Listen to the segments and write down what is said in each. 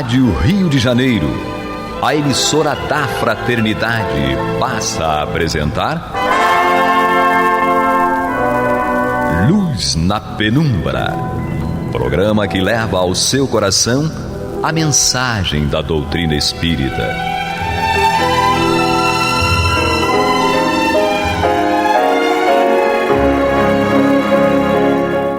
Rádio Rio de Janeiro, a emissora da Fraternidade, passa a apresentar Luz na Penumbra, programa que leva ao seu coração a mensagem da doutrina espírita.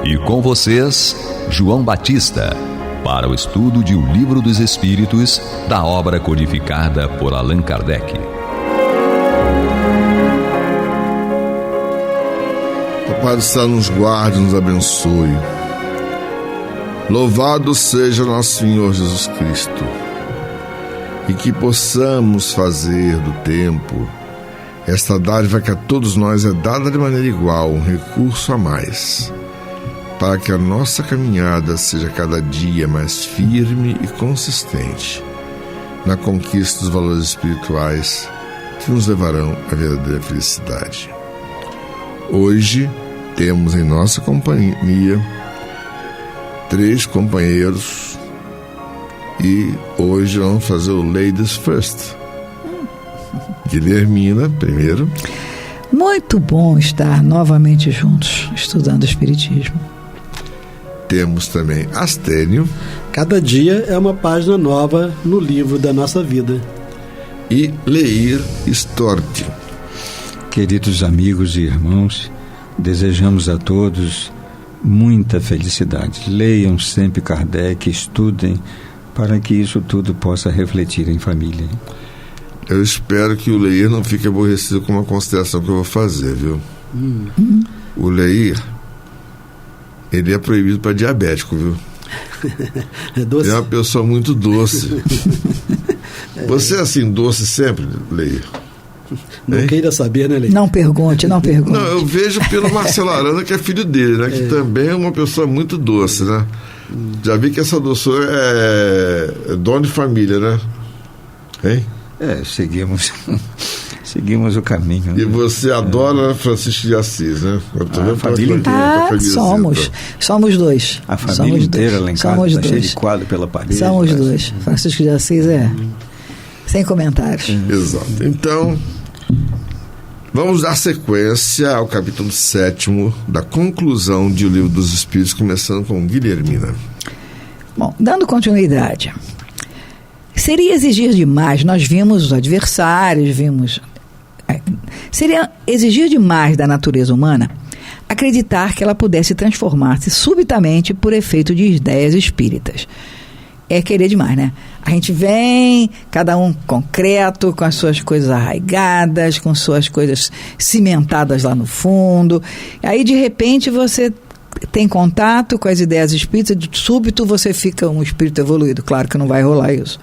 E com vocês, João Batista, para o estudo de O Livro dos Espíritos, da obra codificada por Allan Kardec. O Pai do Céu nos guarde e nos abençoe. Louvado seja nosso Senhor Jesus Cristo. E que possamos fazer do tempo esta dádiva que a todos nós é dada de maneira igual, um recurso a mais, para que a nossa caminhada seja cada dia mais firme e consistente na conquista dos valores espirituais que nos levarão à verdadeira felicidade. Hoje temos em nossa companhia 3 companheiros e hoje vamos fazer o Ladies First. Guilhermina, primeiro. Muito bom estar novamente juntos, estudando Espiritismo. Temos também Astênio. Cada dia é uma página nova no livro da nossa vida. E Leir Storti. Queridos amigos e irmãos, desejamos a todos muita felicidade. Leiam sempre Kardec, estudem, para que isso tudo possa refletir em família. Eu espero que o Leir não fique aborrecido com uma consideração que eu vou fazer, viu? O Leir, ele é proibido para diabético, viu? É doce? É uma pessoa muito doce. Você é assim, doce sempre, Leir? Não queira saber, né, Leir? Não pergunte. Não, eu vejo pelo Marcelo Arana, que é filho dele, né? Que também é uma pessoa muito doce, né? Já vi que essa doçura é dono de família, né? Hein? Seguimos o caminho. E você adora Francisco de Assis, né? A família inteira. Somos dois. A família inteira lá em casa está cheia de quadro pela parede. Somos dois. Francisco de Assis sem comentários. Exato. Então, vamos dar sequência ao capítulo 7º da conclusão de O Livro dos Espíritos, começando com Guilhermina. Bom, dando continuidade. Seria exigir demais, nós vimos os adversários, seria exigir demais da natureza humana acreditar que ela pudesse transformar-se subitamente por efeito de ideias espíritas. É querer demais, né? A gente vem, cada um concreto, com as suas coisas arraigadas, com suas coisas cimentadas lá no fundo. Aí, de repente, você tem contato com as ideias espíritas, de súbito você fica um espírito evoluído. Claro que não vai rolar isso.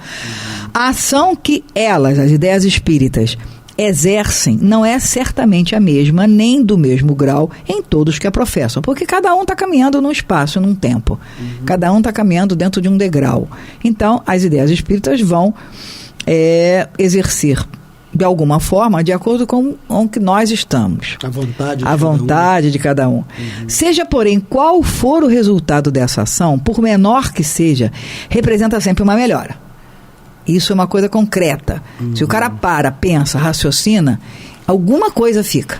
A ação que as ideias espíritas, exercem não é certamente a mesma, nem do mesmo grau em todos que a professam, porque cada um está caminhando num espaço, num tempo. Cada um está caminhando dentro de um degrau. Então, as ideias espíritas vão exercer de alguma forma, de acordo com o que nós estamos. A vontade de cada um. Seja, porém, qual for o resultado dessa ação, por menor que seja, representa sempre uma melhora. Isso é uma coisa concreta. Se o cara pensa, raciocina, alguma coisa fica.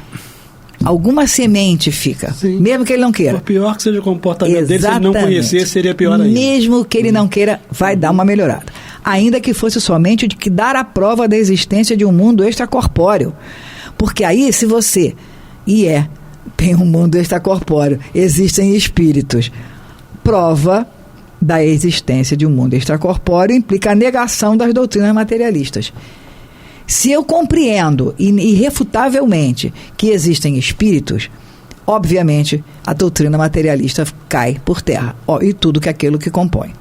Alguma semente fica. Sim. Mesmo que ele não queira. Por pior que seja o comportamento dele, se ele não conhecer, seria pior ainda. Mesmo que ele não queira, vai dar uma melhorada. Ainda que fosse somente de que dar a prova da existência de um mundo extracorpóreo. Porque aí, se você tem um mundo extracorpóreo, existem espíritos, prova da existência de um mundo extracorpóreo implica a negação das doutrinas materialistas. Se eu compreendo irrefutavelmente que existem espíritos, obviamente a doutrina materialista cai por terra, e tudo aquilo que compõe.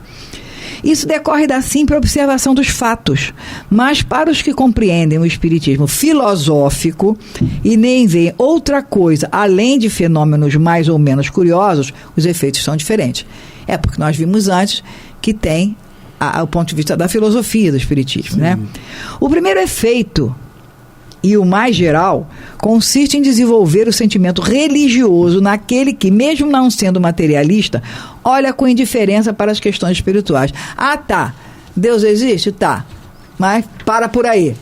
Isso decorre da simples observação dos fatos, mas para os que compreendem o espiritismo filosófico e nem veem outra coisa além de fenômenos mais ou menos curiosos, os efeitos são diferentes. Porque nós vimos antes que tem o ponto de vista da filosofia do espiritismo, né? O primeiro efeito, e o mais geral, consiste em desenvolver o sentimento religioso naquele que, mesmo não sendo materialista, olha com indiferença para as questões espirituais. Deus existe? Tá. Mas para por aí.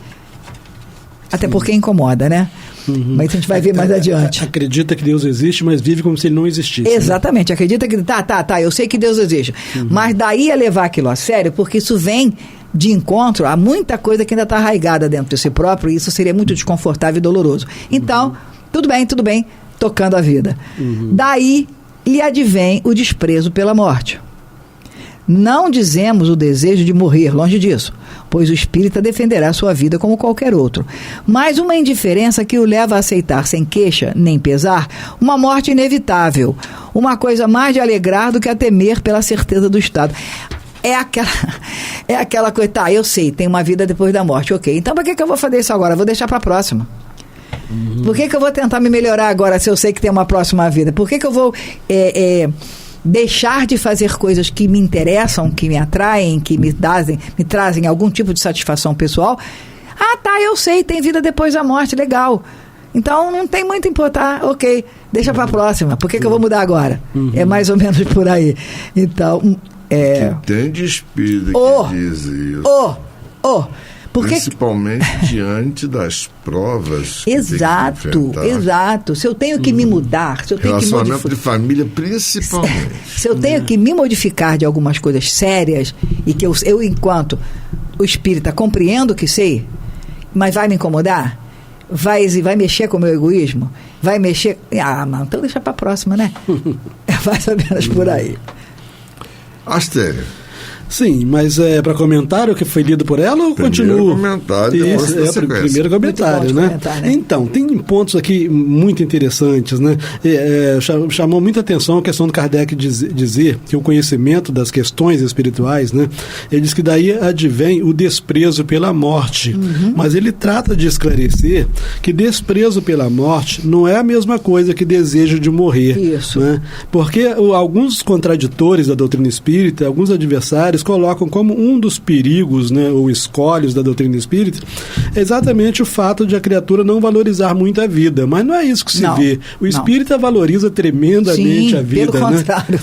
Até porque incomoda, né? Mas a gente vai ver mais adiante. Acredita que Deus existe, mas vive como se ele não existisse. Exatamente, né? Acredita que... Tá, eu sei que Deus existe. Mas daí a levar aquilo a sério, porque isso vem de encontro a muita coisa que ainda está arraigada dentro de si próprio, e isso seria muito desconfortável e doloroso. Então, tudo bem, tocando a vida. Daí lhe advém o desprezo pela morte. Não dizemos o desejo de morrer, longe disso, pois o espírita defenderá sua vida como qualquer outro. Mas uma indiferença que o leva a aceitar sem queixa nem pesar uma morte inevitável, uma coisa mais de alegrar do que a temer pela certeza do estado. É aquela coisa, tá, eu sei, tem uma vida depois da morte, ok. Então, para que eu vou fazer isso agora? Eu vou deixar para a próxima. Por que eu vou tentar me melhorar agora se eu sei que tem uma próxima vida? Por que eu vou deixar de fazer coisas que me interessam, que me atraem, que me trazem algum tipo de satisfação pessoal? Ah, tá, eu sei, tem vida depois da morte, legal. Então, não tem muito importar, ok, deixa para a próxima. Por que eu vou mudar agora? É mais ou menos por aí. Então... Que tem de espírito que diz isso. Principalmente diante das provas. Exato. Se eu tenho que me mudar, se eu tenho que relacionamento de família, principalmente. Se eu tenho que me modificar de algumas coisas sérias, e que eu enquanto o espírita, compreendo que sei, mas vai me incomodar? Vai mexer com o meu egoísmo? Vai mexer... não, então deixa para a próxima, né? Mais ou menos por aí. Astéria. Sim, mas para comentário que foi lido por ela ou continuo? Primeiro comentário, né? Então, tem pontos aqui muito interessantes, né? Chamou muita atenção a questão do Kardec dizer que o conhecimento das questões espirituais, né? Ele diz que daí advém o desprezo pela morte, mas ele trata de esclarecer que desprezo pela morte não é a mesma coisa que desejo de morrer. Isso. Né? Porque alguns contraditores da doutrina espírita, alguns adversários colocam como um dos perigos, né, ou escolhos da doutrina espírita, exatamente o fato de a criatura não valorizar muito a vida. Mas não é isso que se vê. O espírita valoriza tremendamente a vida. Pelo contrário.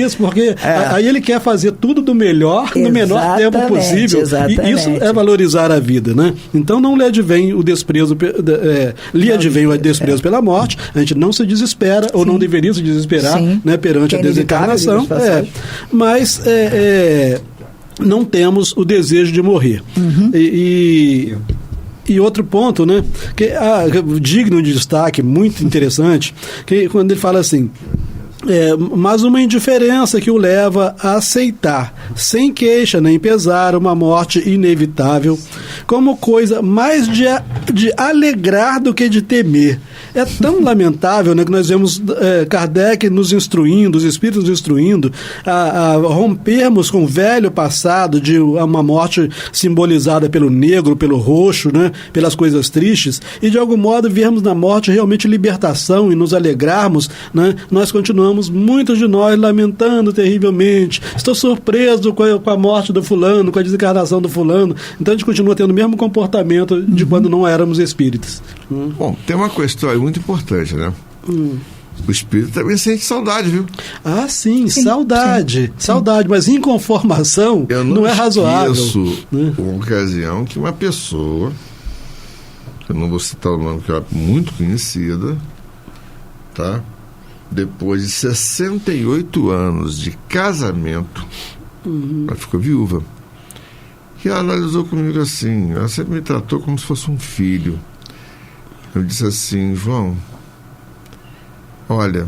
Isso, porque aí ele quer fazer tudo do melhor, no menor tempo possível. E isso é valorizar a vida. Né? Então não lhe advém o desprezo, o desprezo pela morte. A gente não se desespera, ou não deveria se desesperar, né, perante a desencarnação. Mas não temos o desejo de morrer. E outro ponto, né, que digno de destaque, muito interessante, que quando ele fala assim, mas uma indiferença que o leva a aceitar, sem queixa nem pesar, uma morte inevitável, como coisa mais de alegrar do que de temer. É tão lamentável, né, que nós vemos Kardec nos instruindo, os espíritos nos instruindo a rompermos com o velho passado de uma morte simbolizada pelo negro, pelo roxo, né, pelas coisas tristes, e de algum modo vermos na morte realmente libertação e nos alegrarmos, né. Nós continuamos, muitos de nós, lamentando terrivelmente. Estou surpreso com a morte do fulano, com a desencarnação do fulano. Então a gente continua tendo o mesmo comportamento de quando não éramos espíritas. Bom, tem uma questão aí muito importante, né? O espírito também sente saudade, viu? Ah, sim, saudade. Sim. Saudade, mas inconformação não é razoável. Eu não esqueço uma ocasião que uma pessoa, eu não vou citar o nome, que é muito conhecida, tá? Depois de 68 anos de casamento, ela ficou viúva. E ela analisou comigo assim, ela sempre me tratou como se fosse um filho. Eu disse assim, João, olha,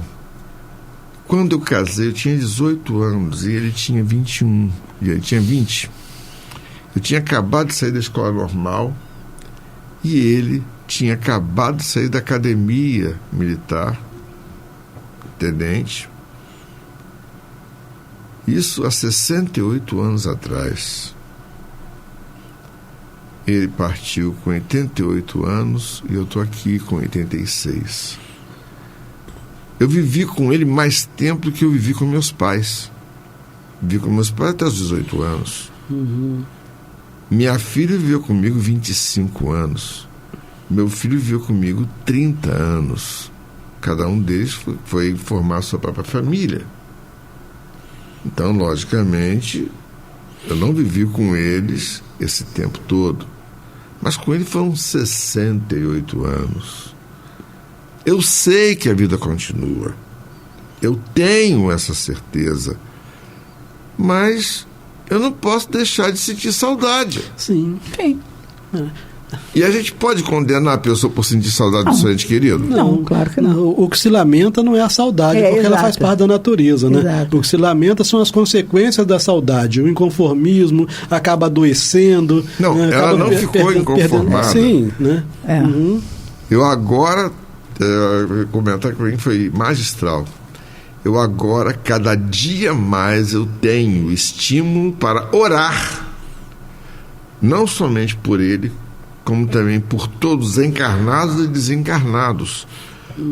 quando eu casei eu tinha 18 anos e ele tinha 21, e ele tinha 20. Eu tinha acabado de sair da escola normal e ele tinha acabado de sair da academia militar, tenente. Isso há 68 anos atrás. Ele partiu com 88 anos e eu estou aqui com 86. Eu vivi com ele mais tempo do que eu vivi com meus pais. Vivi com meus pais até os 18 anos. Minha filha viveu comigo 25 anos. Meu filho viveu comigo 30 anos. Cada um deles foi formar sua própria família. Então, logicamente, Eu não vivi com eles esse tempo todo, mas com ele foram 68 anos. Eu sei que a vida continua. Eu tenho essa certeza. Mas eu não posso deixar de sentir saudade. Sim. Sim. E a gente pode condenar a pessoa por sentir saudade do seu ente querido? Não, claro que não. O que se lamenta não é a saudade, porque ela faz parte da natureza, né? Exato. O que se lamenta são as consequências da saudade. O inconformismo acaba adoecendo. Não, né? ela não ficou inconformada. Sim, né? É. Uhum. Eu agora, comentar que para mim foi magistral. Eu agora, cada dia mais, eu tenho estímulo para orar. Não somente por ele, como também por todos os encarnados e desencarnados,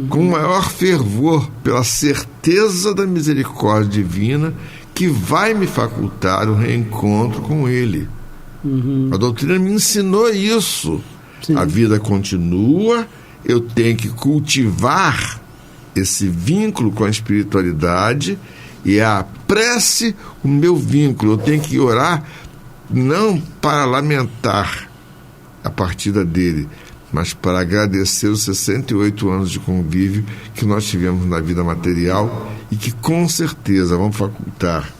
com maior fervor, pela certeza da misericórdia divina que vai me facultar o reencontro com ele. A doutrina me ensinou isso. Sim. A vida continua, eu tenho que cultivar esse vínculo com a espiritualidade, e é a prece o meu vínculo. Eu tenho que orar não para lamentar a partida dele, mas para agradecer os 68 anos de convívio que nós tivemos na vida material e que com certeza vão facultar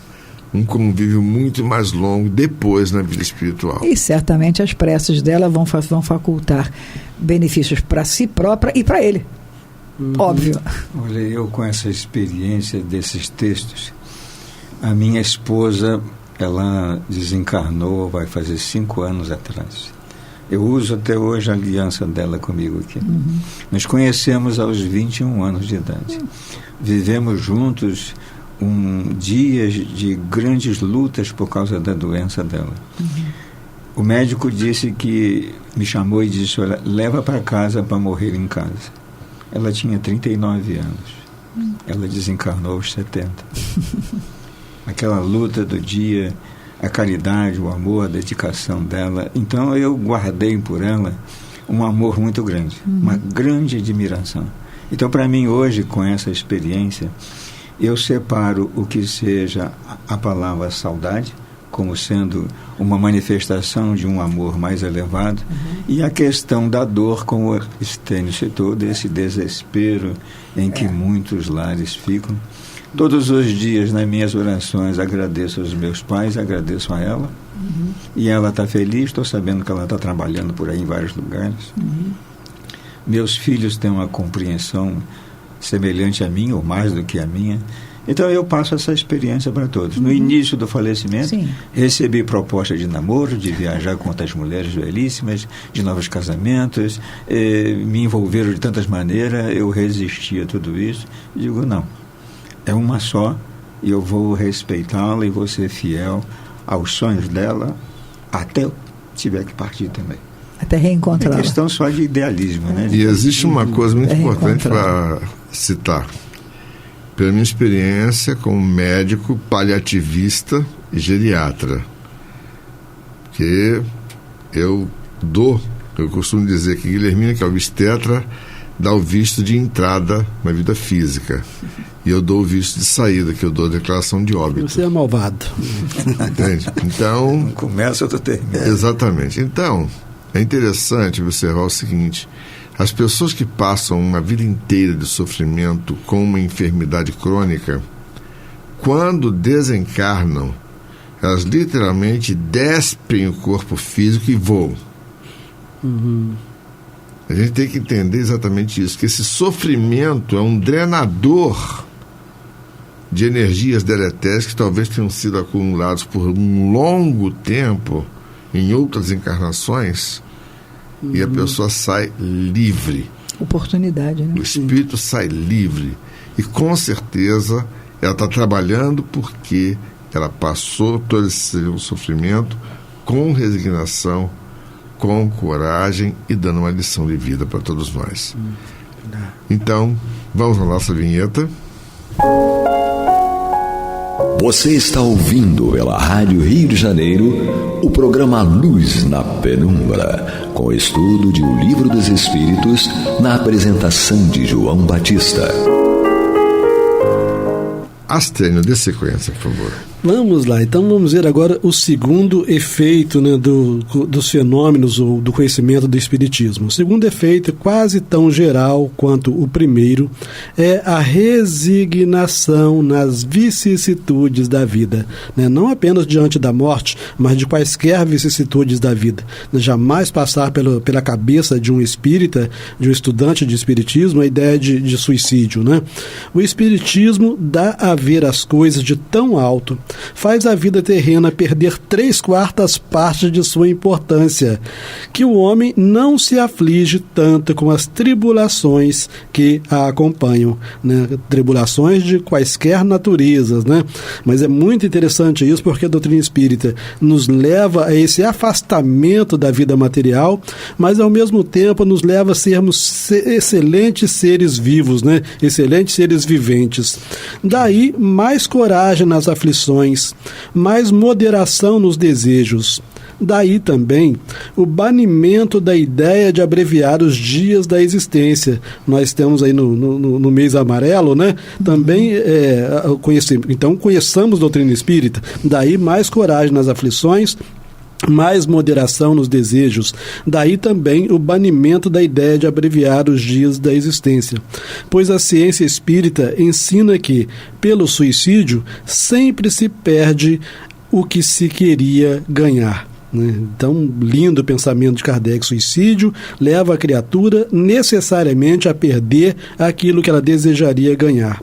um convívio muito mais longo depois na vida espiritual. E certamente as preces dela vão facultar benefícios para si própria e para ele. Óbvio. Olha, eu com essa experiência desses textos, a minha esposa, ela desencarnou, vai fazer 5 anos atrás. Eu uso até hoje a aliança dela comigo aqui. Nos conhecemos aos 21 anos de idade. Vivemos juntos dias de grandes lutas por causa da doença dela. O médico disse que me chamou e disse: olha, leva para casa para morrer em casa. Ela tinha 39 anos. Ela desencarnou aos 70. Aquela luta do dia, a caridade, o amor, a dedicação dela. Então eu guardei por ela um amor muito grande, uma grande admiração. Então, para mim hoje, com essa experiência, eu separo o que seja a palavra saudade como sendo uma manifestação de um amor mais elevado, e a questão da dor, como o Estênio citou, desse desespero em que muitos lares ficam. Todos os dias, nas minhas orações, agradeço aos meus pais, agradeço a ela, e ela está feliz, estou sabendo que ela está trabalhando por aí em vários lugares. Meus filhos têm uma compreensão semelhante à minha, ou mais do que a minha. Então eu passo essa experiência para todos. No início do falecimento, Sim. recebi proposta de namoro, de viajar com outras mulheres belíssimas, de novos casamentos, me envolveram de tantas maneiras, eu resisti a tudo isso. Digo, não, é uma só, e eu vou respeitá-la e vou ser fiel aos sonhos dela até eu tiver que partir também. Até reencontrá-la. É questão só de idealismo, né? E existe uma coisa muito importante para citar. Pela minha experiência como médico, paliativista e geriatra, que eu costumo dizer que Guilhermina, que é o obstetra, dá o visto de entrada na vida física, e eu dou o visto de saída, que eu dou a declaração de óbito. Você é malvado. Entende? Então, começa, outro termina. Exatamente. Então, é interessante observar o seguinte: as pessoas que passam uma vida inteira de sofrimento com uma enfermidade crônica, quando desencarnam, elas literalmente despem o corpo físico e voam. A gente tem que entender exatamente isso, que esse sofrimento é um drenador de energias deletérias que talvez tenham sido acumulados por um longo tempo em outras encarnações, e a pessoa sai livre. Oportunidade, né? O espírito sai livre. E com certeza ela está trabalhando porque ela passou todo esse sofrimento com resignação, com coragem e dando uma lição de vida para todos nós. Então, vamos à nossa vinheta. Você está ouvindo pela Rádio Rio de Janeiro o programa Luz na Penumbra, com estudo de O Livro dos Espíritos, na apresentação de João Batista. Astênio, dê sequência, por favor. Vamos lá, então vamos ver agora o segundo efeito, né, dos fenômenos ou do conhecimento do Espiritismo. O segundo efeito, quase tão geral quanto o primeiro, é a resignação nas vicissitudes da vida, né? Não apenas diante da morte, mas de quaisquer vicissitudes da vida. Jamais passar pela cabeça de um espírita, de um estudante de Espiritismo, a ideia de suicídio, né? O Espiritismo dá a ver as coisas de tão alto, faz a vida terrena perder 3/4 partes de sua importância, que o homem não se aflige tanto com as tribulações que a acompanham, né? Tribulações de quaisquer naturezas, né? Mas é muito interessante isso, porque a doutrina espírita nos leva a esse afastamento da vida material, mas ao mesmo tempo nos leva a sermos excelentes seres vivos, né? Excelentes seres viventes. Daí mais coragem nas aflições, mais moderação nos desejos. Daí também o banimento da ideia de abreviar os dias da existência. Nós temos aí no mês amarelo, né? Também então conheçamos a doutrina espírita. Daí mais coragem nas aflições, mais moderação nos desejos. Daí também o banimento da ideia de abreviar os dias da existência. Pois a ciência espírita ensina que, pelo suicídio, sempre se perde o que se queria ganhar. Então, lindo pensamento de Kardec. Suicídio leva a criatura necessariamente a perder aquilo que ela desejaria ganhar.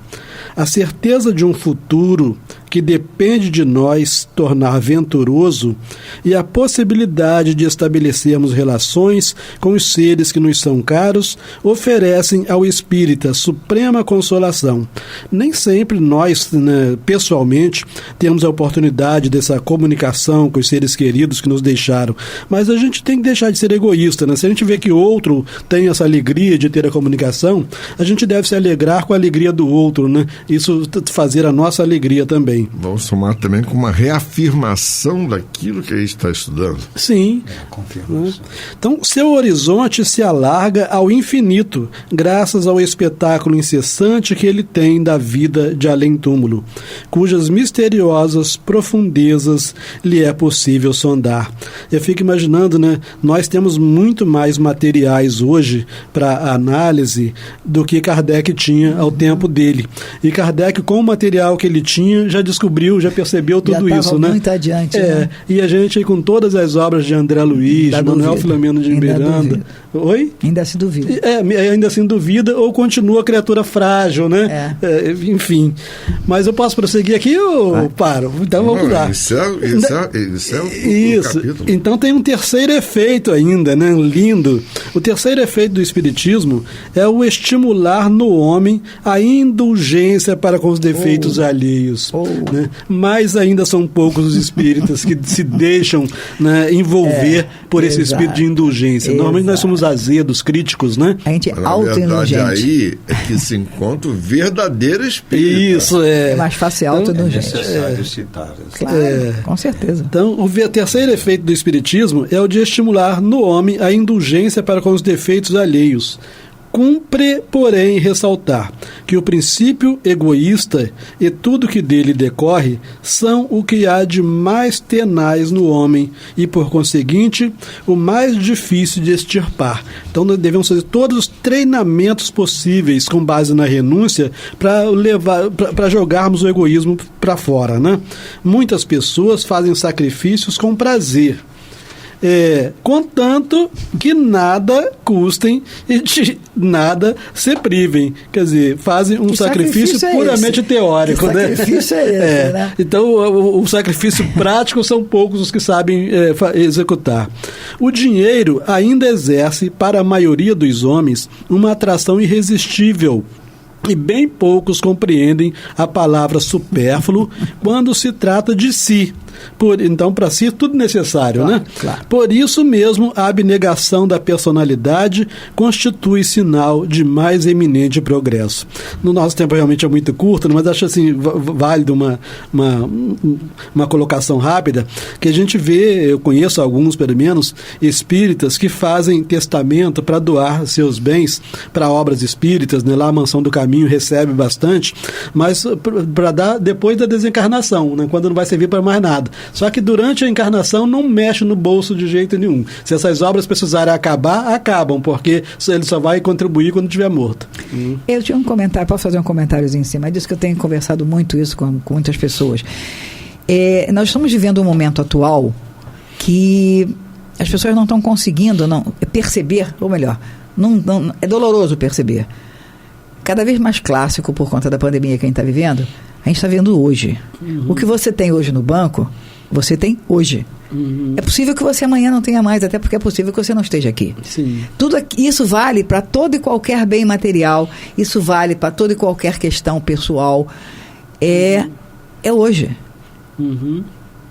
A certeza de um futuro que depende de nós tornar venturoso e a possibilidade de estabelecermos relações com os seres que nos são caros oferecem ao espírita suprema consolação. Nem sempre nós, né, pessoalmente, temos a oportunidade dessa comunicação com os seres queridos que nos deixaram, mas a gente tem que deixar de ser egoísta, né? Se a gente vê que outro tem essa alegria de ter a comunicação, a gente deve se alegrar com a alegria do outro, né? Isso fazer a nossa alegria também. Vamos somar também com uma reafirmação daquilo que a gente está estudando. Sim. Confirmação. Então, seu horizonte se alarga ao infinito, graças ao espetáculo incessante que ele tem da vida de além-túmulo, cujas misteriosas profundezas lhe é possível sondar. Eu fico imaginando, né? Nós temos muito mais materiais hoje para análise do que Kardec tinha ao tempo dele. E Kardec, com o material que ele tinha, já descobriu, já percebeu tudo já isso, né? Muito adiante, né? E a gente, com todas as obras de André Luiz, de Manuel Filomeno de Miranda... Oi? Ainda se duvida. Ainda assim duvida, ou continua criatura frágil, né? Enfim. Mas eu posso prosseguir aqui ou paro? Então vamos lá. Isso é o capítulo. Então tem um terceiro efeito ainda, né? Lindo. O terceiro efeito do Espiritismo é o estimular no homem a indulgência para com os defeitos alheios. Né? Mas ainda são poucos os espíritas que se deixam, né, envolver por esse espírito de indulgência. Normalmente nós somos azedos, críticos, né? A gente é auto-indulgente. Na verdade, aí é que se encontra o verdadeiro espírito. Isso, é mais fácil auto-indulgente. É necessário citar. Claro, com certeza. Então, o terceiro efeito do Espiritismo é o de estimular no homem a indulgência para com os defeitos alheios. Cumpre, porém, ressaltar que o princípio egoísta e tudo que dele decorre são o que há de mais tenaz no homem e, por conseguinte, o mais difícil de extirpar. Então, nós devemos fazer todos os treinamentos possíveis com base na renúncia para jogarmos o egoísmo para fora, né? Muitas pessoas fazem sacrifícios com prazer, contanto que nada custem e de nada se privem. Quer dizer, fazem um sacrifício puramente teórico. Que sacrifício é esse, né? Então, o sacrifício prático são poucos os que sabem executar. O dinheiro ainda exerce, para a maioria dos homens, uma atração irresistível. E bem poucos compreendem a palavra supérfluo quando se trata de si. Então, para si, tudo necessário, Claro, né? claro. Por isso mesmo, a abnegação da personalidade constitui sinal de mais eminente progresso. No nosso tempo realmente é muito curto, mas acho assim, válido uma colocação rápida, que a gente vê, eu conheço alguns, pelo menos, espíritas que fazem testamento para doar seus bens para obras espíritas, né? Lá a Mansão do Caminho recebe bastante, mas para dar depois da desencarnação, né? Quando não vai servir para mais nada. Só que durante a encarnação não mexe no bolso de jeito nenhum. Se essas obras precisarem acabar, acabam, porque ele só vai contribuir quando estiver morto. Eu tinha um comentário, posso fazer um comentáriozinho em cima disso, que eu tenho conversado muito isso com muitas pessoas. Nós estamos vivendo um momento atual que as pessoas não estão conseguindo perceber, ou melhor, é doloroso perceber. Cada vez mais clássico por conta da pandemia que a gente está vivendo, a gente está vendo hoje. O que você tem hoje no banco, você tem hoje. É possível que você amanhã não tenha mais, até porque é possível que você não esteja aqui. Sim. Isso vale para todo e qualquer bem material, isso vale para toda e qualquer questão pessoal. É hoje.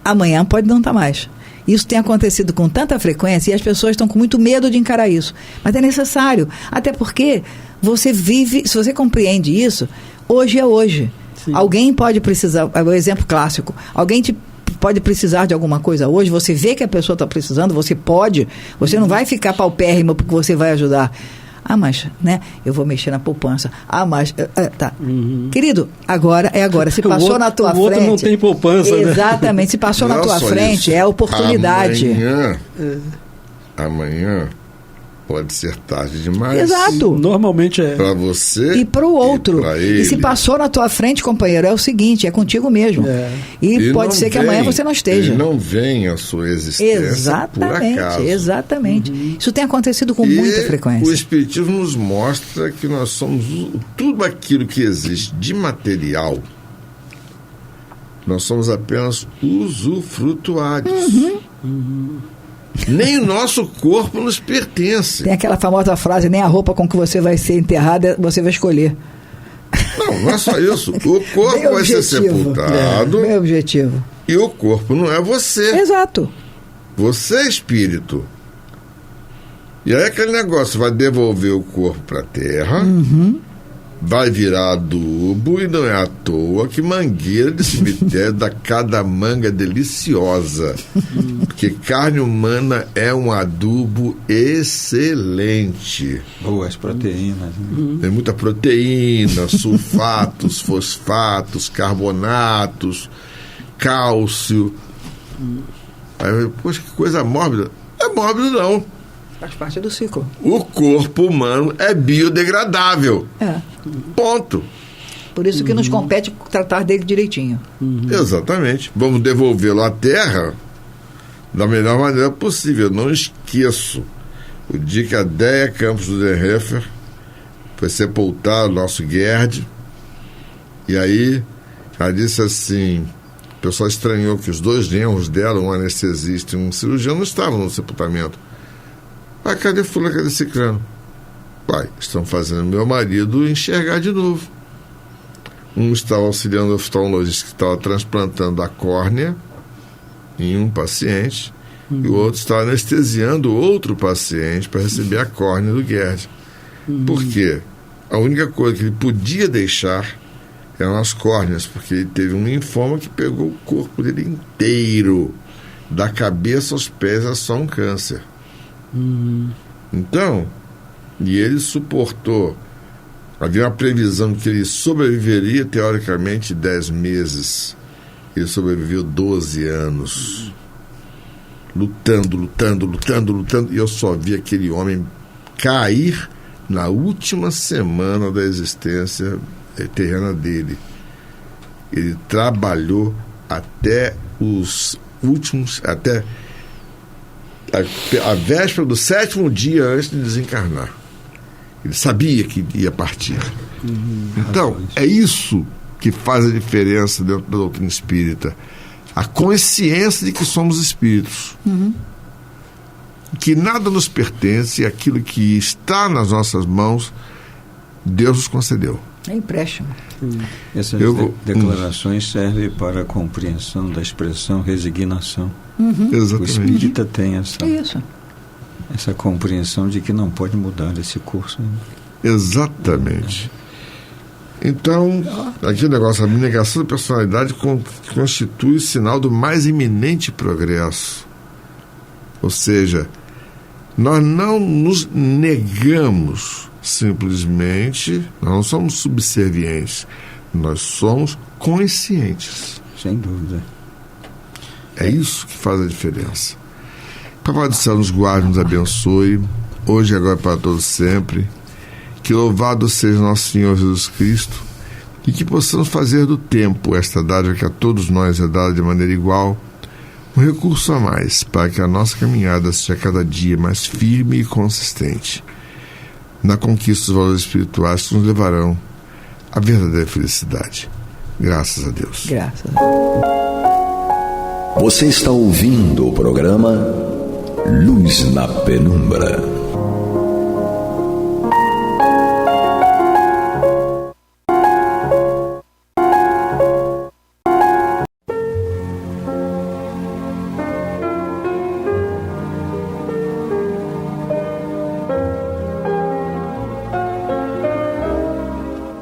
Amanhã pode não estar mais. Isso tem acontecido com tanta frequência e as pessoas estão com muito medo de encarar isso. Mas é necessário, até porque você vive, se você compreende isso, hoje é hoje. Sim. Alguém pode precisar, é o exemplo clássico, alguém pode precisar de alguma coisa hoje, você vê que a pessoa está precisando, você não vai ficar paupérrimo porque você vai ajudar. Mas, né, eu vou mexer na poupança. Mas, tá. Querido, agora é agora. Se passou na tua frente... O outro não tem poupança, exatamente, né? Se passou na tua frente, isso. É oportunidade. Amanhã pode ser tarde demais. Exato. Normalmente é. Para você e para o outro. E, pra ele. E se passou na tua frente, companheiro, é o seguinte, é contigo mesmo. E pode ser que amanhã você não esteja. Ele não vem a sua existência por acaso. Exatamente. Isso tem acontecido com muita frequência. O Espiritismo nos mostra que nós somos tudo aquilo que existe de material. Nós somos apenas usufrutuários. Nem o nosso corpo nos pertence. Tem aquela famosa frase, nem a roupa com que você vai ser enterrada, você vai escolher. Não é só isso. O corpo vai ser sepultado. Meu objetivo. E o corpo não é você. Exato. Você é espírito. E aí aquele negócio vai devolver o corpo para a terra, vai virar adubo, e não é à toa que Mangueira de Cemitério dá cada manga deliciosa. Porque carne humana é um adubo excelente. Boas proteínas. Tem muita proteína, sulfatos, fosfatos, carbonatos, cálcio. Aí, poxa, que coisa mórbida. É mórbido não. Faz parte do ciclo. O corpo humano é biodegradável. Ponto. Por isso que nos compete tratar dele direitinho. Exatamente. Vamos devolvê-lo à terra da melhor maneira possível. Não esqueço o dia que a Déia Campos do Denhofer foi sepultar o nosso Gerd. E aí ela disse assim, o pessoal estranhou que os dois genros dela, um anestesista e um cirurgião, não estavam no sepultamento. Cadê fulano, cadê ciclano? Estão fazendo meu marido enxergar de novo. Um estava auxiliando o oftalmologista que estava transplantando a córnea em um paciente, e o outro estava anestesiando outro paciente para receber a córnea do Gerd. Por quê? A única coisa que ele podia deixar eram as córneas, porque ele teve um linfoma que pegou o corpo dele inteiro, da cabeça aos pés, é só um câncer. Então, e ele suportou, havia uma previsão que ele sobreviveria teoricamente 10 meses, ele sobreviveu 12 anos, lutando, e eu só vi aquele homem cair na última semana da existência terrena dele. Ele trabalhou até os últimos, até a véspera do 7º dia antes de desencarnar. Ele sabia que ia partir. Então, é isso que faz a diferença dentro da doutrina espírita. A consciência de que somos espíritos. Que nada nos pertence, e aquilo que está nas nossas mãos, Deus nos concedeu. É empréstimo. Essas declarações servem para a compreensão da expressão resignação. Exatamente. O espírita tem Isso. essa compreensão de que não pode mudar esse curso. Exatamente. Então, aqui o negócio, a abnegação da personalidade constitui o sinal do mais iminente progresso. Ou seja, nós não nos negamos simplesmente, nós não somos subservientes, nós somos conscientes. Sem dúvida. É isso que faz a diferença. Papai do Céu nos guarde, nos abençoe, hoje e agora para todos sempre. Que louvado seja nosso Senhor Jesus Cristo e que possamos fazer do tempo esta dádiva que a todos nós é dada de maneira igual, um recurso a mais para que a nossa caminhada seja cada dia mais firme e consistente na conquista dos valores espirituais que nos levarão à verdadeira felicidade. Graças a Deus. Graças a Deus. Você está ouvindo o programa Luz na Penumbra.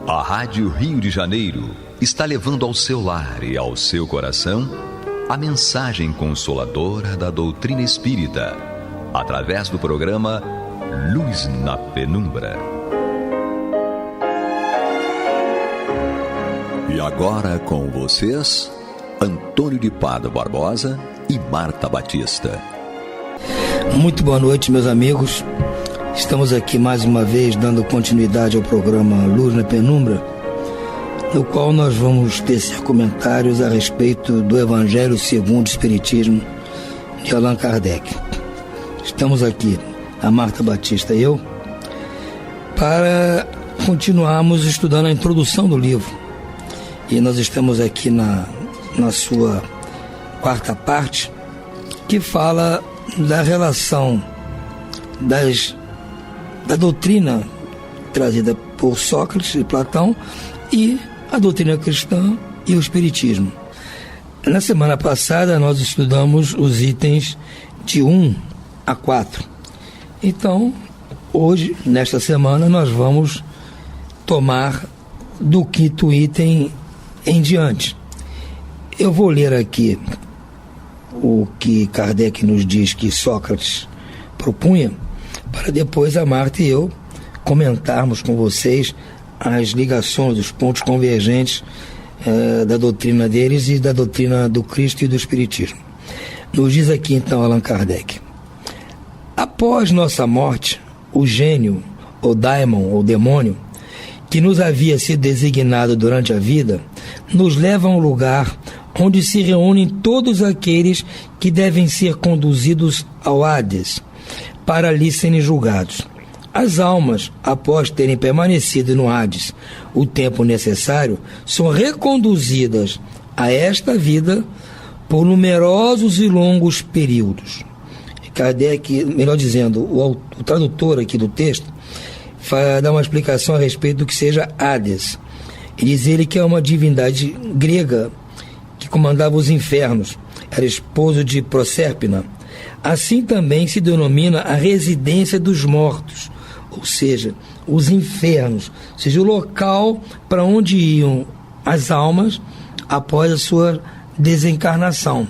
A Rádio Rio de Janeiro está levando ao seu lar e ao seu coração a mensagem consoladora da doutrina espírita, através do programa Luz na Penumbra. E agora com vocês, Antônio de Pádua Barbosa e Marta Batista. Muito boa noite, meus amigos. Estamos aqui mais uma vez dando continuidade ao programa Luz na Penumbra, no qual nós vamos tecer comentários a respeito do Evangelho segundo o Espiritismo de Allan Kardec. Estamos aqui, a Marta Batista e eu, para continuarmos estudando a introdução do livro. E nós estamos aqui na sua quarta parte, que fala da relação da doutrina trazida por Sócrates e Platão e a doutrina cristã e o espiritismo. Na semana passada nós estudamos os itens de 1 a 4. Então, hoje, nesta semana, nós vamos tomar do 5º item em diante. Eu vou ler aqui o que Kardec nos diz que Sócrates propunha, para depois a Marta e eu comentarmos com vocês as ligações, os pontos convergentes da doutrina deles e da doutrina do Cristo e do Espiritismo. Nos diz aqui então Allan Kardec: após nossa morte, o gênio, ou daimon, ou demônio, que nos havia sido designado durante a vida, nos leva a um lugar onde se reúnem todos aqueles que devem ser conduzidos ao Hades, para ali serem julgados. As almas, após terem permanecido no Hades o tempo necessário, são reconduzidas a esta vida por numerosos e longos períodos. Kardec, melhor dizendo, o tradutor aqui do texto, dá uma explicação a respeito do que seja Hades. E diz ele que é uma divindade grega que comandava os infernos, era esposo de Procérpina. Assim também se denomina a residência dos mortos, ou seja, os infernos, ou seja, o local para onde iam as almas após a sua desencarnação.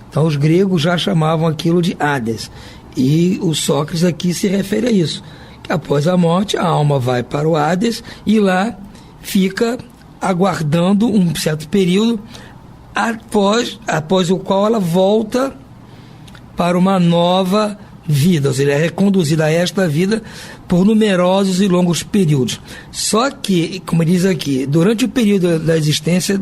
Então os gregos já chamavam aquilo de Hades, e o Sócrates aqui se refere a isso, que após a morte a alma vai para o Hades e lá fica aguardando um certo período, após o qual ela volta para uma nova vida, ou seja, é reconduzida a esta vida por numerosos e longos períodos. Só que, como diz aqui, durante o período da existência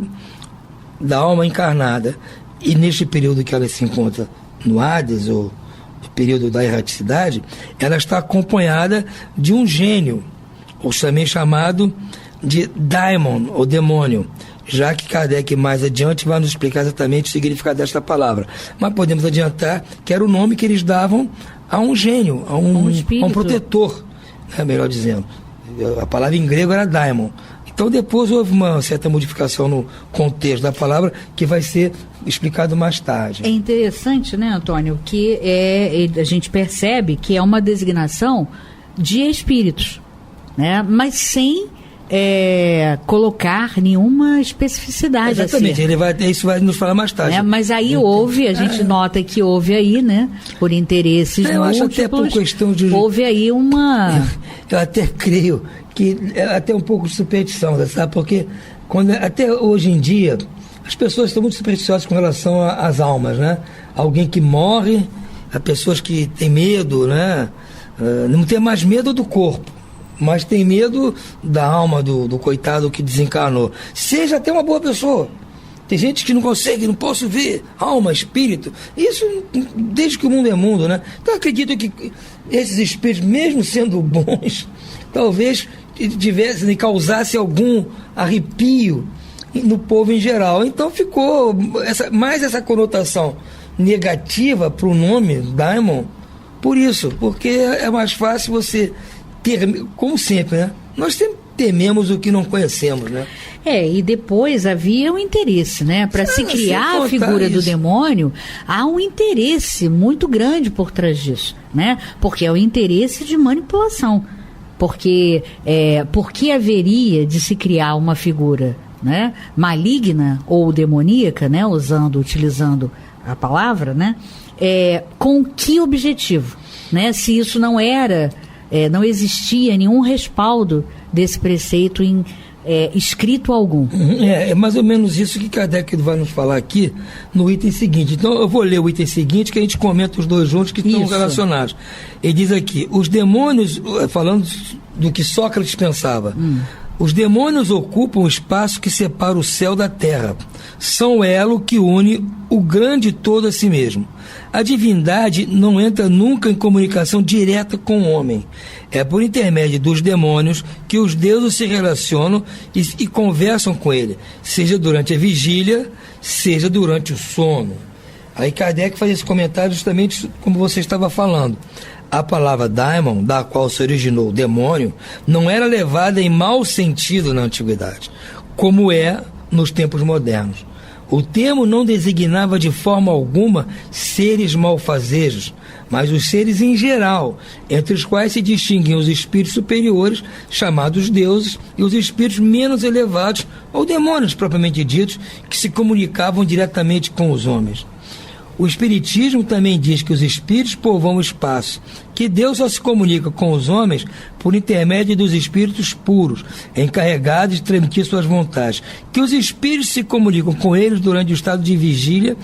da alma encarnada e neste período que ela se encontra no Hades, ou no período da erraticidade, ela está acompanhada de um gênio, ou também chamado de daimon, ou demônio, já que Kardec mais adiante vai nos explicar exatamente o significado desta palavra. Mas podemos adiantar que era o nome que eles davam a um gênio, a um protetor, né, melhor dizendo. A palavra em grego era daimon. Então depois houve uma certa modificação no contexto da palavra, que vai ser explicado mais tarde. É interessante, né, Antônio, que a gente percebe que é uma designação de espíritos, né, mas sem colocar nenhuma especificidade. Exatamente, isso vai nos falar mais tarde. Mas aí a gente nota que houve aí, né, por interesses eu múltiplos, acho até por questão de... houve aí uma... Eu até creio que é até um pouco de superstição, sabe? Porque até hoje em dia as pessoas estão muito supersticiosas com relação às almas, né? Alguém que morre, as pessoas que têm medo, né? Não tem mais medo do corpo, mas tem medo da alma do coitado que desencarnou. Seja até uma boa pessoa. Tem gente que não consegue, não posso ver alma, espírito. Isso desde que o mundo é mundo, né? Então eu acredito que esses espíritos, mesmo sendo bons, talvez causasse algum arrepio no povo em geral. Então ficou mais essa conotação negativa para o nome Daimon, por isso, porque é mais fácil você ter, como sempre, né? Nós sempre tememos o que não conhecemos, né? E depois havia um interesse, né? Para se criar a figura do demônio, há um interesse muito grande por trás disso, né? Porque é o interesse de manipulação. Porque por que haveria de se criar uma figura, né, maligna ou demoníaca, né, utilizando a palavra, né? Com que objetivo, né? Se isso não era, não existia nenhum respaldo desse preceito em escrito algum. É mais ou menos isso que Kardec vai nos falar aqui no item seguinte. Então eu vou ler o item seguinte, que a gente comenta os dois juntos, que estão relacionados. Ele diz aqui: os demônios, falando do que Sócrates pensava, os demônios ocupam o espaço que separa o céu da terra. São o elo que une o grande todo a si mesmo. A divindade não entra nunca em comunicação direta com o homem. É por intermédio dos demônios que os deuses se relacionam e conversam com ele, seja durante a vigília, seja durante o sono. Aí Kardec faz esse comentário justamente como você estava falando. A palavra daimon, da qual se originou o demônio, não era levada em mau sentido na antiguidade, como é nos tempos modernos. O termo não designava de forma alguma seres malfazejos, mas os seres em geral, entre os quais se distinguem os espíritos superiores, chamados deuses, e os espíritos menos elevados, ou demônios propriamente ditos, que se comunicavam diretamente com os homens. O Espiritismo também diz que os espíritos povoam o espaço, que Deus só se comunica com os homens por intermédio dos espíritos puros, encarregados de transmitir suas vontades, que os espíritos se comunicam com eles durante o estado de vigília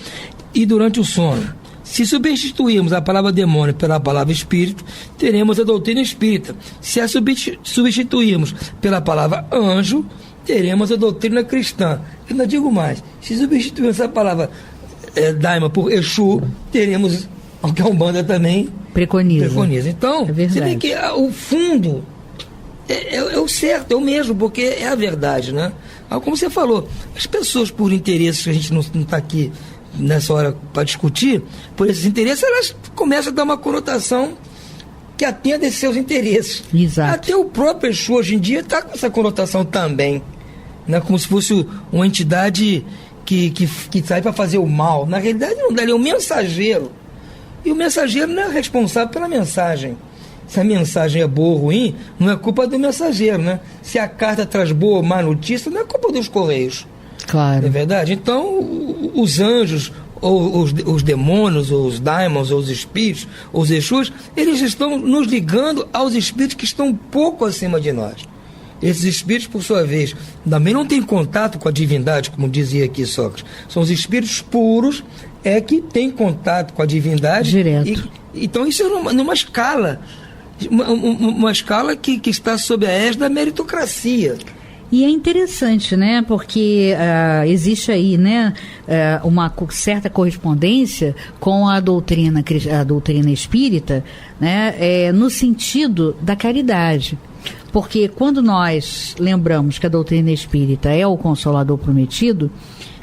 e durante o sono. Se substituirmos a palavra demônio pela palavra espírito, teremos a doutrina espírita. Se a substituirmos pela palavra anjo, teremos a doutrina cristã. Eu não digo mais, se substituirmos a palavra Daima por Exu, teremos o que a Umbanda também preconiza. Então, você vê que o fundo é o certo, é o mesmo, porque é a verdade, né? Como você falou, as pessoas, por interesses que a gente não está aqui nessa hora para discutir, por esses interesses, elas começam a dar uma conotação que atenda a esses seus interesses. Exato. Até o próprio Exu hoje em dia está com essa conotação também, né? Como se fosse uma entidade que sai para fazer o mal. Na realidade não dá, ele é um mensageiro, e o mensageiro não é responsável pela mensagem. Se a mensagem é boa ou ruim, não é culpa do mensageiro, né? Se a carta traz boa ou má notícia, não é culpa dos correios. Claro. Não é verdade? Então os anjos, ou os demônios, ou os daimons, ou os espíritos, ou os exus, eles estão nos ligando aos espíritos que estão um pouco acima de nós. Esses espíritos, por sua vez, também não têm contato com a divindade, como dizia aqui Sócrates. São os espíritos puros que têm contato com a divindade. Direto. Então isso é numa escala, uma escala que está sob a égide da meritocracia. E é interessante, né? Porque existe aí, né, uma certa correspondência com a doutrina espírita, né, no sentido da caridade. Porque quando nós lembramos que a doutrina espírita é o Consolador prometido,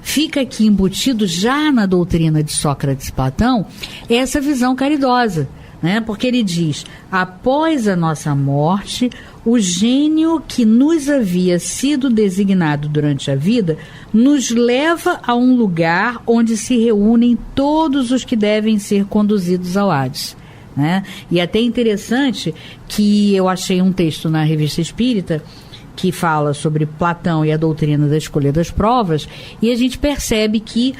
fica aqui embutido já na doutrina de Sócrates e Platão essa visão caridosa, né? Porque ele diz: após a nossa morte, o gênio que nos havia sido designado durante a vida nos leva a um lugar onde se reúnem todos os que devem ser conduzidos ao Hades. Né? E é até interessante que eu achei um texto na Revista Espírita que fala sobre Platão e a doutrina da escolha das provas, e a gente percebe que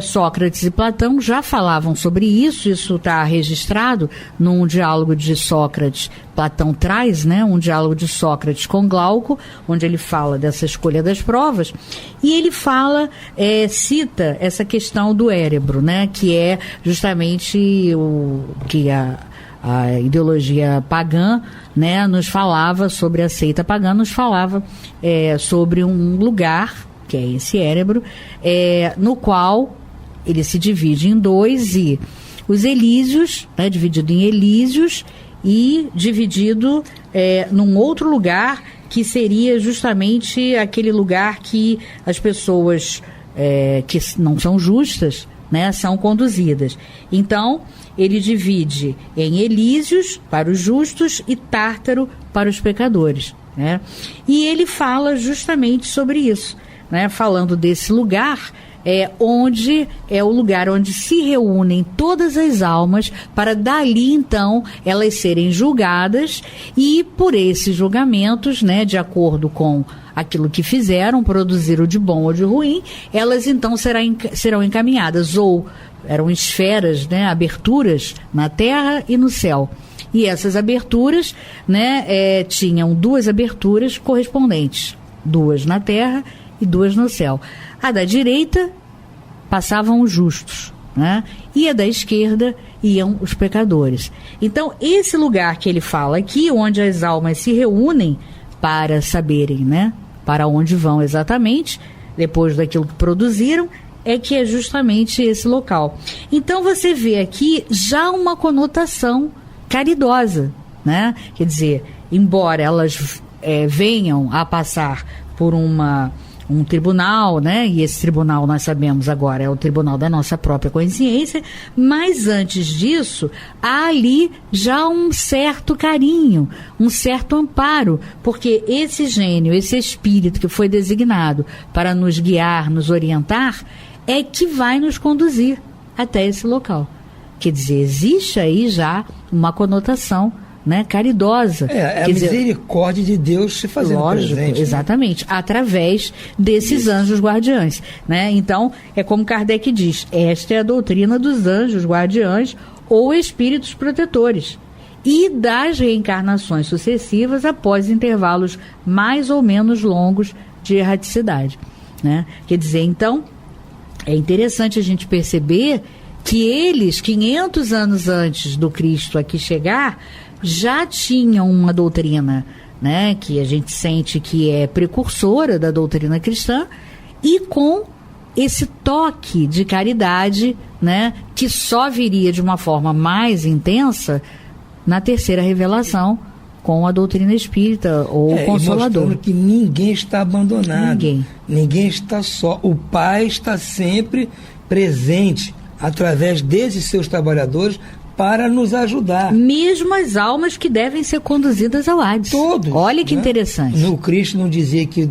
Sócrates e Platão já falavam sobre isso está registrado num diálogo de Sócrates. Platão traz, né, um diálogo de Sócrates com Glauco, onde ele fala dessa escolha das provas, e ele cita essa questão do Érebro, né, que é justamente o que a ideologia pagã, né, nos falava sobre a seita pagã, nos falava sobre um lugar, que é esse Érebro, no qual ele se divide em dois, e os Elísios, né, dividido em Elísios, e dividido num outro lugar, que seria justamente aquele lugar que as pessoas que não são justas, né, são conduzidas. Então, ele divide em Elísios para os justos e Tártaro para os pecadores, né? E ele fala justamente sobre isso, né? Falando desse lugar, onde é o lugar onde se reúnem todas as almas para dali, então, elas serem julgadas, e por esses julgamentos, né, de acordo com aquilo que fizeram, produziram de bom ou de ruim, elas então serão encaminhadas, ou eram esferas, né, aberturas na terra e no céu. E essas aberturas, né, tinham duas aberturas correspondentes, duas na terra e duas no céu. A da direita passavam os justos, né, e a da esquerda iam os pecadores. Então, esse lugar que ele fala aqui, onde as almas se reúnem para saberem, né, para onde vão exatamente, depois daquilo que produziram, que é justamente esse local. Então você vê aqui já uma conotação caridosa, né? Quer dizer, embora elas venham a passar por um tribunal, né? E esse tribunal, nós sabemos agora, é o tribunal da nossa própria consciência, mas antes disso, há ali já um certo carinho, um certo amparo, porque esse gênio, esse espírito que foi designado para nos guiar, nos orientar, que vai nos conduzir até esse local. Quer dizer, existe aí já uma conotação, né, caridosa. A misericórdia de Deus se fazendo presente. Exatamente, né? Através desses anjos guardiães, né? Então, é como Kardec diz, esta é a doutrina dos anjos guardiães ou espíritos protetores, e das reencarnações sucessivas após intervalos mais ou menos longos de erraticidade, né? Quer dizer, então, é interessante a gente perceber que eles, 500 anos antes do Cristo aqui chegar, já tinham uma doutrina, né, que a gente sente que é precursora da doutrina cristã, e com esse toque de caridade, né, que só viria de uma forma mais intensa na terceira revelação, com a doutrina espírita ou consolador. Mostrando que ninguém está abandonado. Ninguém está só. O Pai está sempre presente através desses seus trabalhadores para nos ajudar. Mesmo as almas que devem ser conduzidas ao Hades. Todos. Olha que interessante. No Cristo não dizia que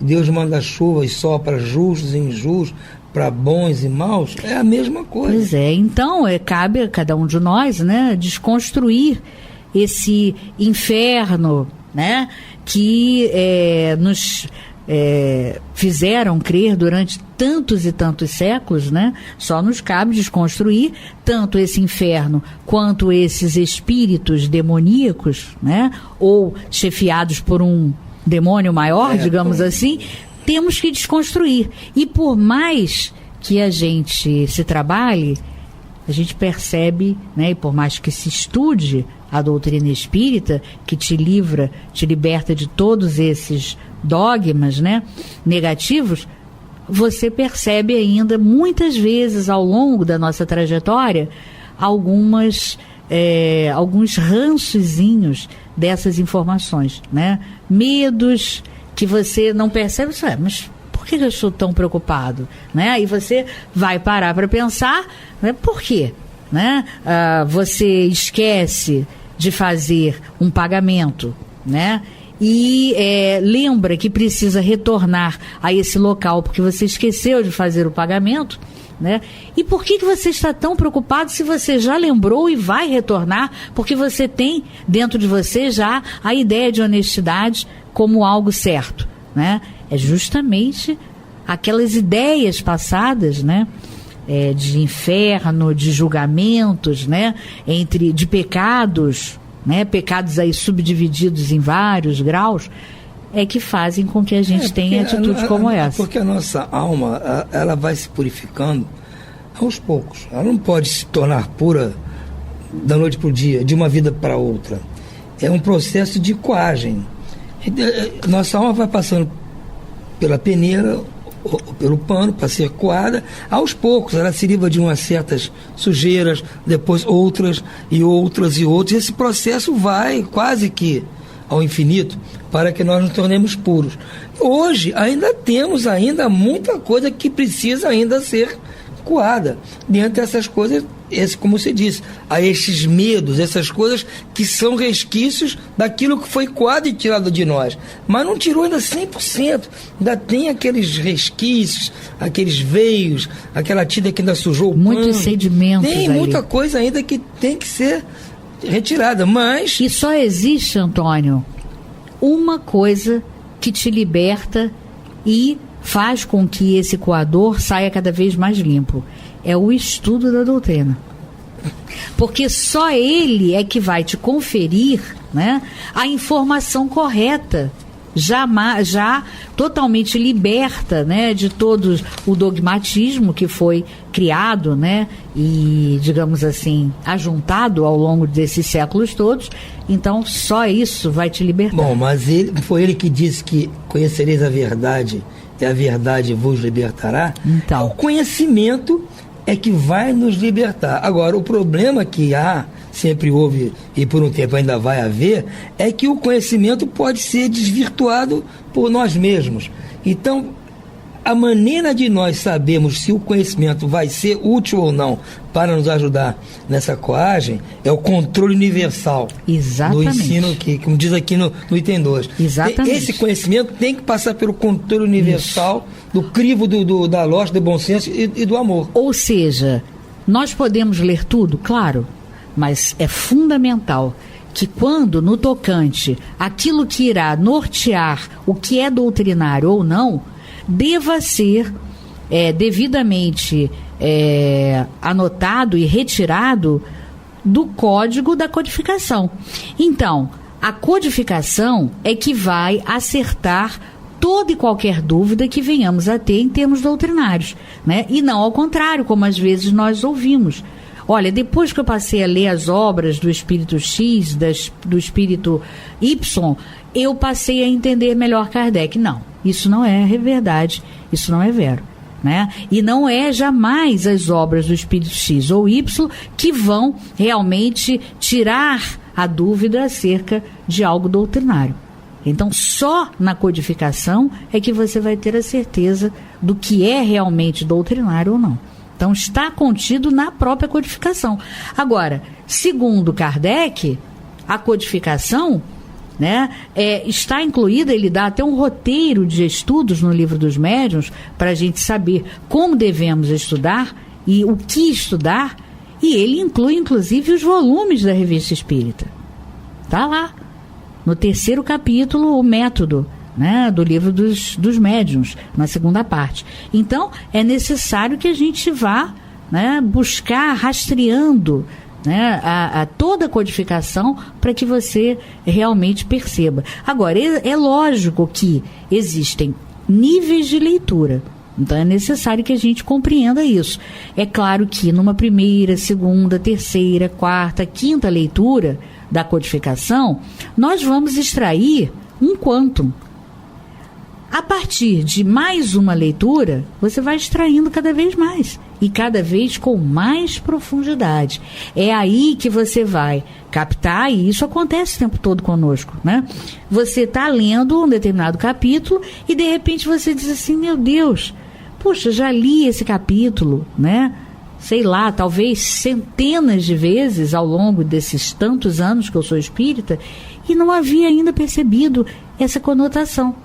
Deus manda chuva e sol para justos e injustos, para bons e maus? É a mesma coisa. Pois é. Então, cabe a cada um de nós, né, desconstruir esse inferno, né, que nos fizeram crer durante tantos e tantos séculos, né? Só nos cabe desconstruir tanto esse inferno quanto esses espíritos demoníacos, né? Ou chefiados por um demônio maior, digamos assim. Temos que desconstruir. E por mais que a gente se trabalhe, a gente percebe, né, e por mais que se estude a doutrina espírita, que te liberta de todos esses dogmas, né, negativos, você percebe ainda muitas vezes ao longo da nossa trajetória alguns rançozinhos dessas informações, né? Medos que você não percebe, mas por que eu estou tão preocupado? Né? Aí você vai parar para pensar, né, por quê? Né? Você esquece de fazer um pagamento, né? E lembra que precisa retornar a esse local porque você esqueceu de fazer o pagamento, né? E por que você está tão preocupado se você já lembrou e vai retornar? Porque você tem dentro de você já a ideia de honestidade como algo certo, né? É justamente aquelas ideias passadas, né? De inferno, de julgamentos, né? De pecados, né? Pecados aí subdivididos em vários graus, que fazem com que a gente tenha atitudes como essa. Porque a nossa alma, ela vai se purificando aos poucos. Ela não pode se tornar pura da noite para o dia, de uma vida para outra. É um processo de coagem. Nossa alma vai passando pela peneira, pelo pano, para ser coada. Aos poucos, ela se livra de umas certas sujeiras, depois outras e outras e outras. E esse processo vai quase que ao infinito para que nós nos tornemos puros. Hoje, ainda temos muita coisa que precisa ainda ser coada. Dentro dessas coisas, como você disse, há estes medos, essas coisas que são resquícios daquilo que foi coado e tirado de nós. Mas não tirou ainda 100%. Ainda tem aqueles resquícios, aqueles veios, aquela tinta que ainda sujou o pano. Muitos sedimentos. Tem muita coisa ainda que tem que ser retirada, mas... E só existe, Antônio, uma coisa que te liberta e faz com que esse coador saia cada vez mais limpo. É o estudo da doutrina. Porque só ele é que vai te conferir, né, a informação correta, já totalmente liberta, né, de todo o dogmatismo que foi criado, né, e, digamos assim, ajuntado ao longo desses séculos todos. Então, só isso vai te libertar. Bom, mas foi ele que disse que conhecereis a verdade e a verdade vos libertará. Então, o conhecimento é que vai nos libertar. Agora, o problema que sempre houve e por um tempo ainda vai haver, é que o conhecimento pode ser desvirtuado por nós mesmos. Então, a maneira de nós sabermos se o conhecimento vai ser útil ou não para nos ajudar nessa coagem é o controle universal. Exatamente. Do ensino, como diz aqui no Item 2. Exatamente. Esse conhecimento tem que passar pelo controle universal do crivo da lógica, do bom senso e do amor. Ou seja, nós podemos ler tudo, claro, mas é fundamental que quando, no tocante, aquilo que irá nortear o que é doutrinário ou não, deva ser devidamente anotado e retirado do código da codificação. Então, a codificação é que vai acertar toda e qualquer dúvida que venhamos a ter em termos doutrinários, né? E não ao contrário, como às vezes nós ouvimos. Olha, depois que eu passei a ler as obras do Espírito X, do Espírito Y, eu passei a entender melhor Kardec. Não, isso não é verdade, isso não é vero, né? E não é jamais as obras do Espírito X ou Y que vão realmente tirar a dúvida acerca de algo doutrinário. Então, só na codificação é que você vai ter a certeza do que é realmente doutrinário ou não. Então, está contido na própria codificação. Agora, segundo Kardec, a codificação, né, está incluída, ele dá até um roteiro de estudos no Livro dos Médiuns para a gente saber como devemos estudar e o que estudar, e ele inclui, inclusive, os volumes da Revista Espírita. Está lá, no 3º capítulo, o método, né, do Livro dos Médiuns, na segunda parte. Então, é necessário que a gente vá, né, buscar, rastreando, né, a toda a codificação para que você realmente perceba. Agora, é lógico que existem níveis de leitura. Então, é necessário que a gente compreenda isso. É claro que numa primeira, segunda, terceira, quarta, quinta leitura da codificação, nós vamos extrair um quantum. A partir de mais uma leitura, você vai extraindo cada vez mais. E cada vez com mais profundidade. É aí que você vai captar, e isso acontece o tempo todo conosco, né? Você está lendo um determinado capítulo e de repente você diz assim, meu Deus, puxa, já li esse capítulo, né? Sei lá, talvez centenas de vezes ao longo desses tantos anos que eu sou espírita, e não havia ainda percebido essa conotação.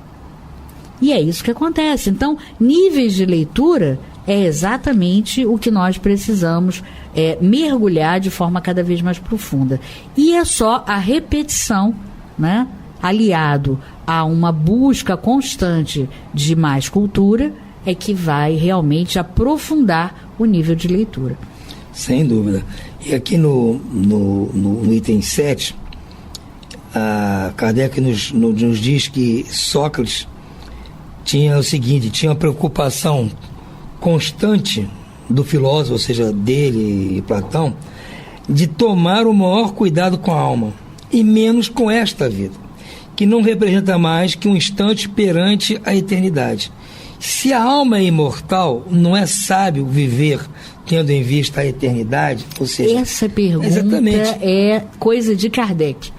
E é isso que acontece. Então, níveis de leitura é exatamente o que nós precisamos mergulhar de forma cada vez mais profunda. E é só a repetição, né, aliado a uma busca constante de mais cultura, é que vai realmente aprofundar o nível de leitura. Sem dúvida. E aqui no item 7, Kardec nos diz que Sócrates tinha o seguinte, tinha uma preocupação constante do filósofo, ou seja, dele e Platão, de tomar o maior cuidado com a alma e menos com esta vida, que não representa mais que um instante perante a eternidade. Se a alma é imortal, não é sábio viver tendo em vista a eternidade? Ou seja, essa pergunta exatamente. É coisa de Kardec,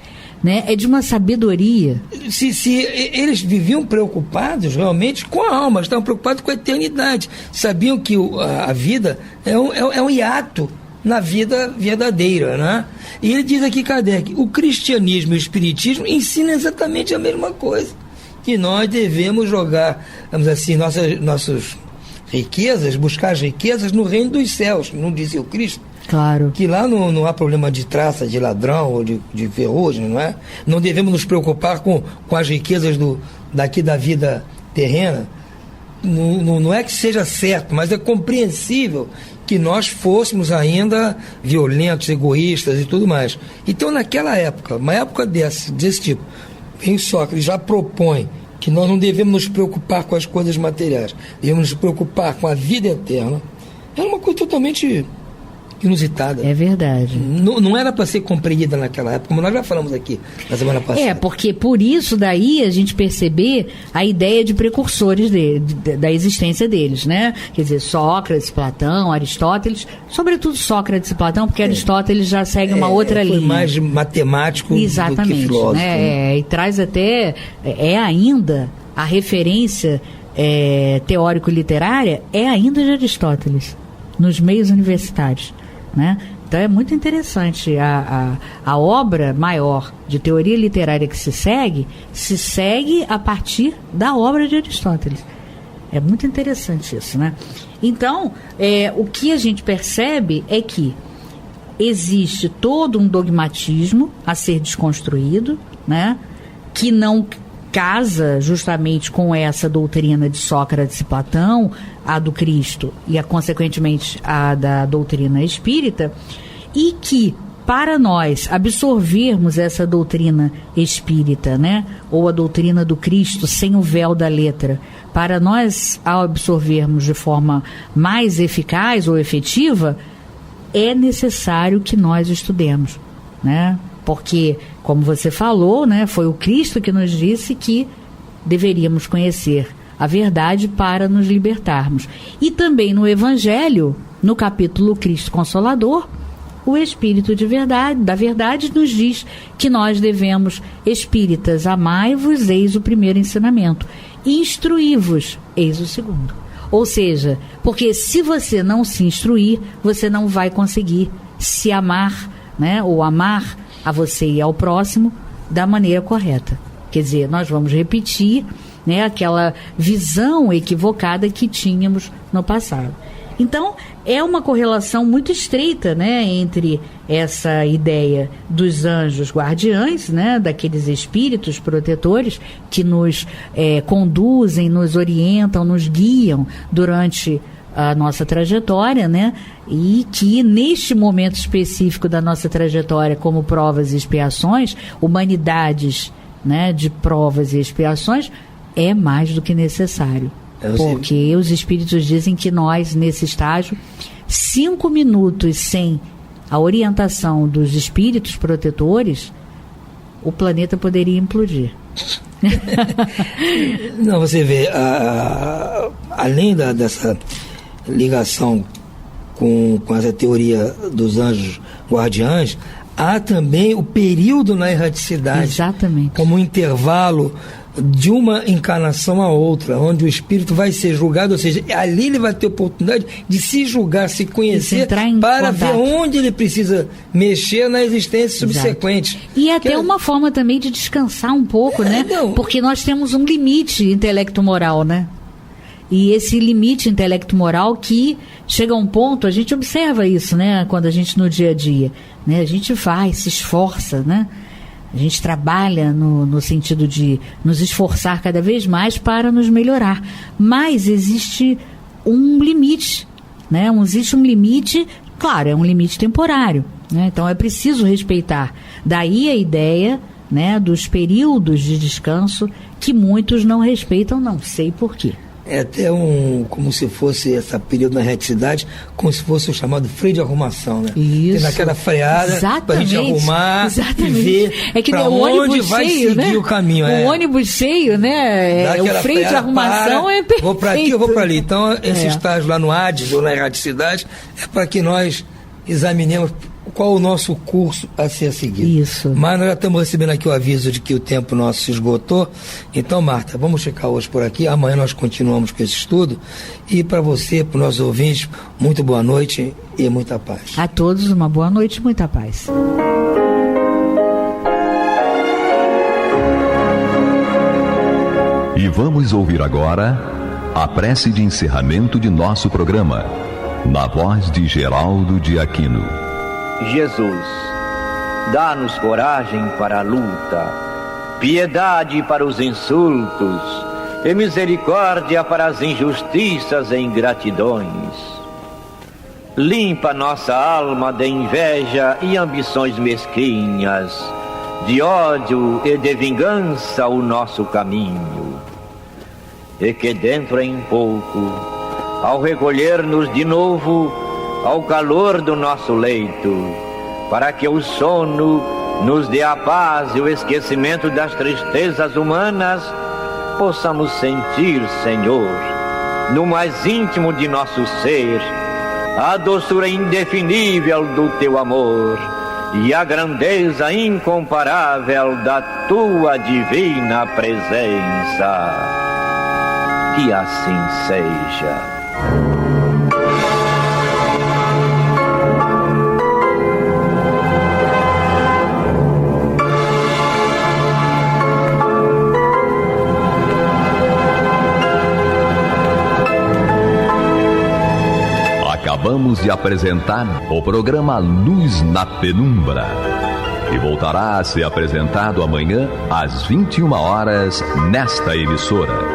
né? É de uma sabedoria. Se eles viviam preocupados realmente com a alma, estavam preocupados com a eternidade, sabiam que a vida é um hiato na vida verdadeira, né? E ele diz aqui, Kardec, o cristianismo e o espiritismo ensinam exatamente a mesma coisa, que nós devemos jogar, vamos assim, nossas riquezas, buscar as riquezas no reino dos céus, não dizia o Cristo? Claro. Que lá não há problema de traça, de ladrão ou de ferrugem, não é? Não devemos nos preocupar com as riquezas daqui da vida terrena. Não é que seja certo, mas é compreensível que nós fôssemos ainda violentos, egoístas e tudo mais. Então, naquela época, uma época desse tipo, em Sócrates já propõe que nós não devemos nos preocupar com as coisas materiais, devemos nos preocupar com a vida eterna. Era uma coisa totalmente inusitada. É verdade. Não era para ser compreendida naquela época, como nós já falamos aqui na semana passada. Porque por isso daí a gente perceber a ideia de precursores da existência deles, né? Quer dizer, Sócrates, Platão, Aristóteles, sobretudo Sócrates e Platão, porque Aristóteles já segue uma outra linha. Foi mais matemático exatamente, do que filósofo. Né? E traz até, ainda a referência teórico-literária é ainda de Aristóteles, nos meios universitários. Né? Então é muito interessante a obra maior de teoria literária que se segue a partir da obra de Aristóteles. É muito interessante isso, né? Então, o que a gente percebe é que existe todo um dogmatismo a ser desconstruído, né? Que não casa justamente com essa doutrina de Sócrates e Platão, a do Cristo e, consequentemente, a da doutrina espírita, e que, para nós absorvermos essa doutrina espírita, né, ou a doutrina do Cristo sem o véu da letra, para nós ao absorvermos de forma mais eficaz ou efetiva, é necessário que nós estudemos, né? Porque, como você falou, né, foi o Cristo que nos disse que deveríamos conhecer a verdade para nos libertarmos. E também no Evangelho, no capítulo Cristo Consolador, o Espírito da verdade nos diz que nós devemos, espíritas, amai-vos, eis o primeiro ensinamento, e instruí-vos, eis o segundo. Ou seja, porque se você não se instruir, você não vai conseguir se amar, né, ou amar a você e ao próximo da maneira correta. Quer dizer, nós vamos repetir, né, aquela visão equivocada que tínhamos no passado. Então, é uma correlação muito estreita, né, entre essa ideia dos anjos guardiães, né, daqueles espíritos protetores que nos conduzem, nos orientam, nos guiam durante a nossa trajetória, né? E que neste momento específico da nossa trajetória, como provas e expiações, humanidades, né, de provas e expiações, é mais do que necessário. Porque os espíritos dizem que nós, nesse estágio, 5 minutos sem a orientação dos espíritos protetores, o planeta poderia implodir. Não, você vê, além dessa ligação com essa teoria dos anjos guardiães, há também o período na erraticidade. Exatamente. Como um intervalo de uma encarnação a outra, onde o espírito vai ser julgado, ou seja, ali ele vai ter oportunidade de se julgar, se conhecer, para ver onde ele precisa mexer na existência subsequente. E até uma forma também de descansar um pouco, né? Não. Porque nós temos um limite intelecto-moral, né? E esse limite intelecto-moral que chega a um ponto, a gente observa isso, né? Quando a gente no dia a dia, né? A gente vai, se esforça, né? A gente trabalha no sentido de nos esforçar cada vez mais para nos melhorar. Mas existe um limite, né? Existe um limite, claro, é um limite temporário, né? Então é preciso respeitar. Daí a ideia, né, dos períodos de descanso que muitos não respeitam, não sei por quê. É até como se fosse esse período na reticidade, como se fosse o chamado freio de arrumação, né? Isso. Tem naquela freada pra gente arrumar e ver pra onde vai cheio, seguir, né? O caminho. O ônibus cheio, né? O freio de arrumação é perfeito. Vou pra aqui, eu vou pra ali. Então, esse estágio lá no Hades ou na erraticidade é para que nós examinemos qual o nosso curso a ser seguido. Isso. Mas nós já estamos recebendo aqui o aviso de que o tempo nosso se esgotou. Então, Marta, vamos ficar hoje por aqui. Amanhã nós continuamos com esse estudo. E para você, para os nossos ouvintes, muito boa noite e muita paz. A todos, uma boa noite e muita paz. E vamos ouvir agora a prece de encerramento de nosso programa, na voz de Geraldo de Aquino. Jesus, dá-nos coragem para a luta, piedade para os insultos e misericórdia para as injustiças e ingratidões. Limpa nossa alma de inveja e ambições mesquinhas, de ódio e de vingança o nosso caminho. E que dentro em pouco, ao recolher-nos de novo ao calor do nosso leito, para que o sono nos dê a paz e o esquecimento das tristezas humanas, possamos sentir, Senhor, no mais íntimo de nosso ser, a doçura indefinível do Teu amor e a grandeza incomparável da Tua divina presença. Que assim seja. Acabamos de apresentar o programa Luz na Penumbra, que voltará a ser apresentado amanhã às 21 horas nesta emissora.